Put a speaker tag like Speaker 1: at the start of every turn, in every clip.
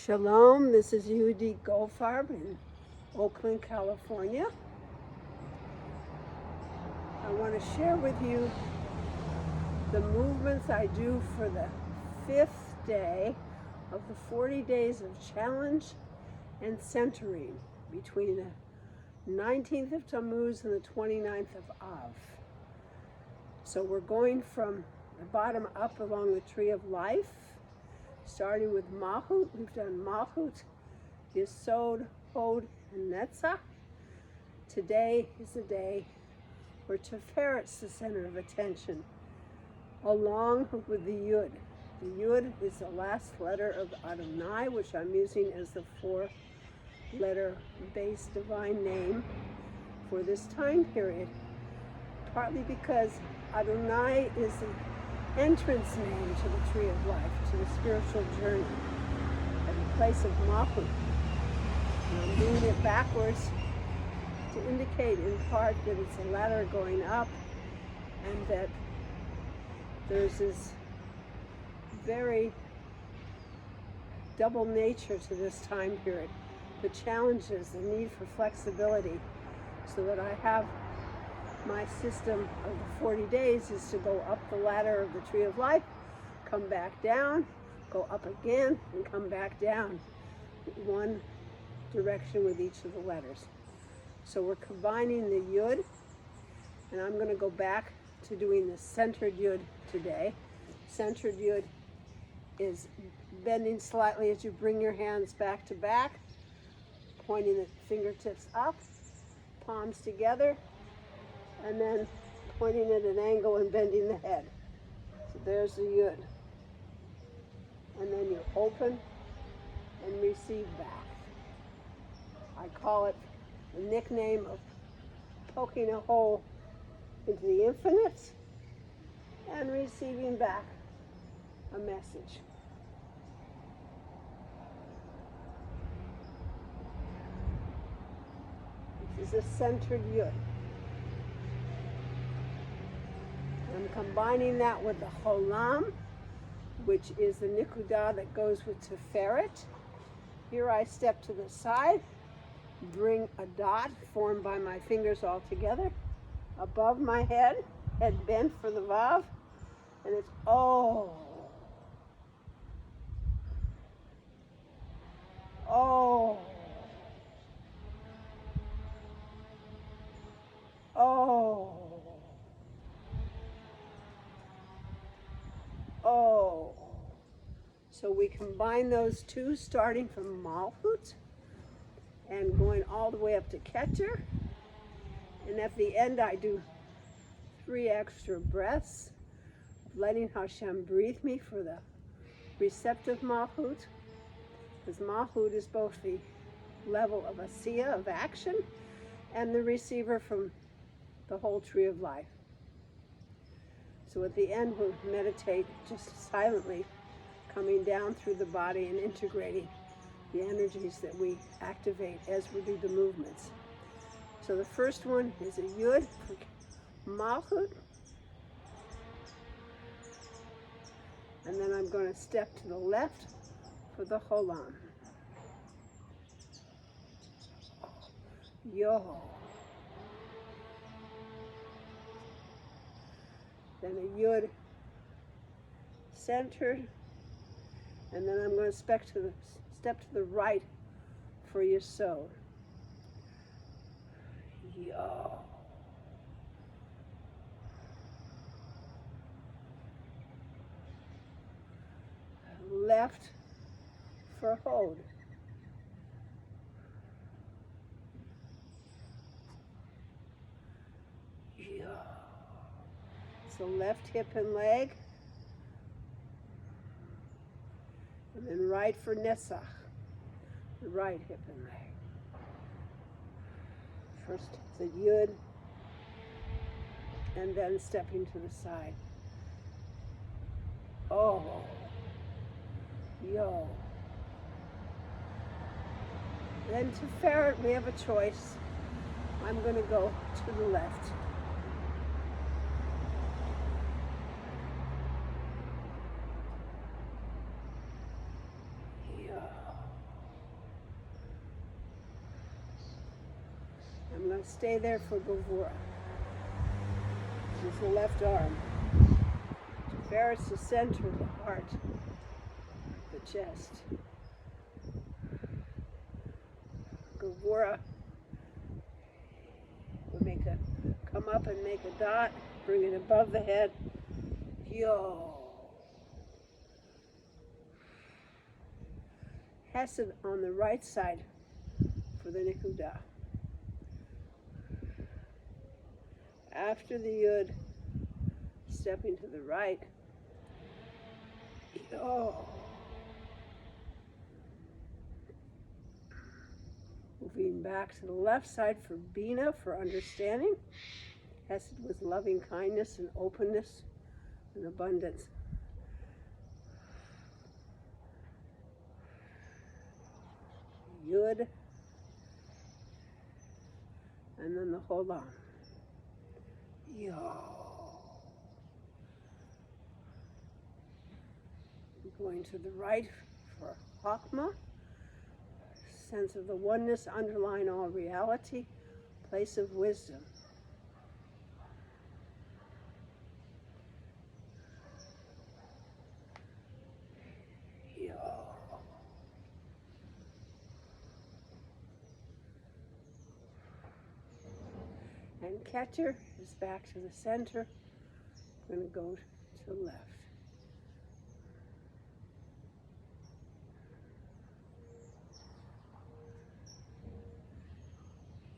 Speaker 1: Shalom, this is Yehudit Goldfarb in Oakland, California. I want to share with you the movements I do for the 5th day of the 40 days of challenge and centering between the 19th of Tammuz and the 29th of Av. So we're going from the bottom up along the Tree of Life, starting with Malchut. We've done Malchut, Yesod, Hod, and Netzach. Today is the day where Tiferet's the center of attention, along with the Yud. The Yud is the last letter of Adonai, which I'm using as the 4-letter base divine name for this time period, partly because Adonai is the entrance name to the Tree of Life, to the spiritual journey, at the place of Malchut. And I'm doing it backwards to indicate in part that it's a ladder going up and that there's this very double nature to this time period. The challenges, the need for flexibility, so that I have my system of the 40 days is to go up the ladder of the Tree of Life, come back down, go up again, and come back down one direction with each of the letters. So we're combining the Yud, and I'm going to go back to doing the centered Yud today. Centered Yud is bending slightly as you bring your hands back to back, pointing the fingertips up, palms together, and then pointing at an angle and bending the head. So there's the Yud. And then you open and receive back. I call it the nickname of poking a hole into the infinite and receiving back a message. This is a centered Yud. I'm combining that with the Cholam, which is the nikudah that goes with Tiferet. Here I step to the side, bring a dot formed by my fingers all together above my head bent for the Vav, and it's oh, oh, oh. Oh, so we combine those two, starting from Malchut and going all the way up to Keter. And at the end, I do 3 extra breaths, letting Hashem breathe me for the receptive Malchut, because Malchut is both the level of Asiya, of action, and the receiver from the whole Tree of Life. So at the end, we'll meditate just silently, coming down through the body and integrating the energies that we activate as we do the movements. So the first one is a Yud for Malchut. And then I'm going to step to the left for the Cholam. Yo. Then a Yud centered, and then I'm going to step to the right for Yesod. Yo. Left for Hod. Yo. So left hip and leg, and then right for Netzach, the right hip and leg. First the Yud, and then stepping to the side. Oh, yo. Then Tiferet, we have a choice. I'm going to go to the left. I'm going to stay there for Gavura. This is the left arm. Tiferet's the center, the heart, the chest. Gavura. We'll come up and make a dot, bring it above the head. Yo. Hesed on the right side for the nikudah. After the yud, stepping to the right. Yo. Moving back to the left side for bina, for understanding. Hesed was loving kindness and openness and abundance. Yud, and then the Cholam. Yo. Going to the right for Chokmah, sense of the oneness underlying all reality, place of wisdom. Yo. And Keter is back to the center. I'm going to go to the left.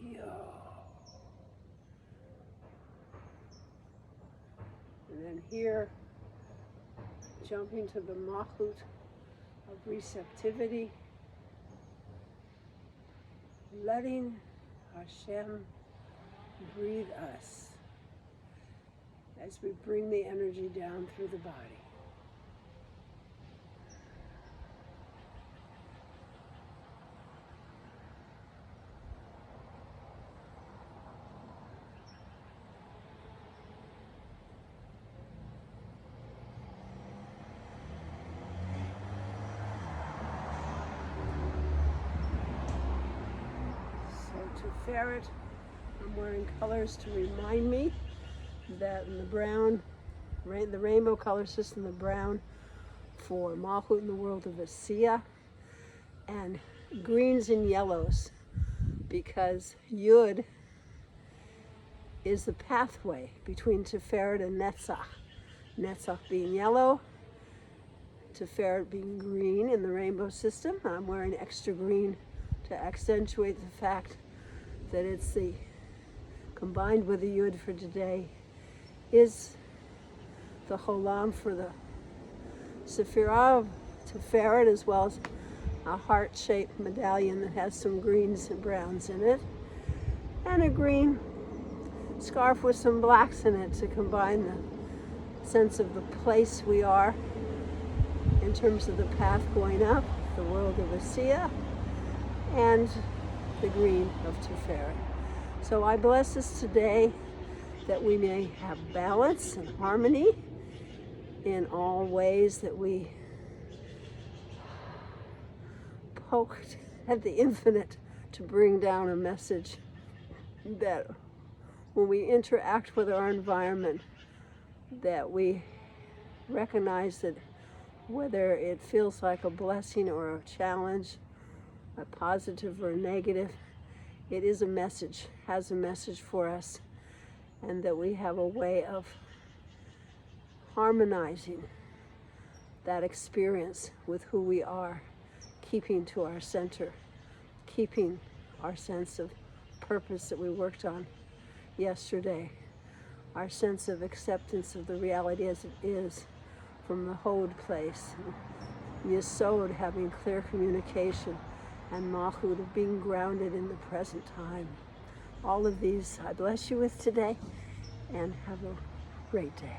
Speaker 1: Yo. And then here, jumping to the Malchut of receptivity, letting Hashem breathe us as we bring the energy down through the body. So Tiferet, I'm wearing colors to remind me that in the brown, the rainbow color system, the brown for Malchut in the world of Asiya, and greens and yellows, because Yud is the pathway between Tiferet and Netzach. Netzach being yellow, Tiferet being green in the rainbow system. I'm wearing extra green to accentuate the fact that it's the combined with the Yud for today is the Cholam for the sefirah of Tiferet, as well as a heart-shaped medallion that has some greens and browns in it, and a green scarf with some blacks in it to combine the sense of the place we are in terms of the path going up, the world of Asiya, and the green of Tiferet. So I bless us today that we may have balance and harmony in all ways, that we poked at the infinite to bring down a message that when we interact with our environment, that we recognize that whether it feels like a blessing or a challenge, a positive or a negative, it is a message, has a message for us, and that we have a way of harmonizing that experience with who we are, keeping to our center, keeping our sense of purpose that we worked on yesterday, our sense of acceptance of the reality as it is from the Hod place, Yesod having clear communication, and Malchut of being grounded in the present time. All of these I bless you with today, and have a great day.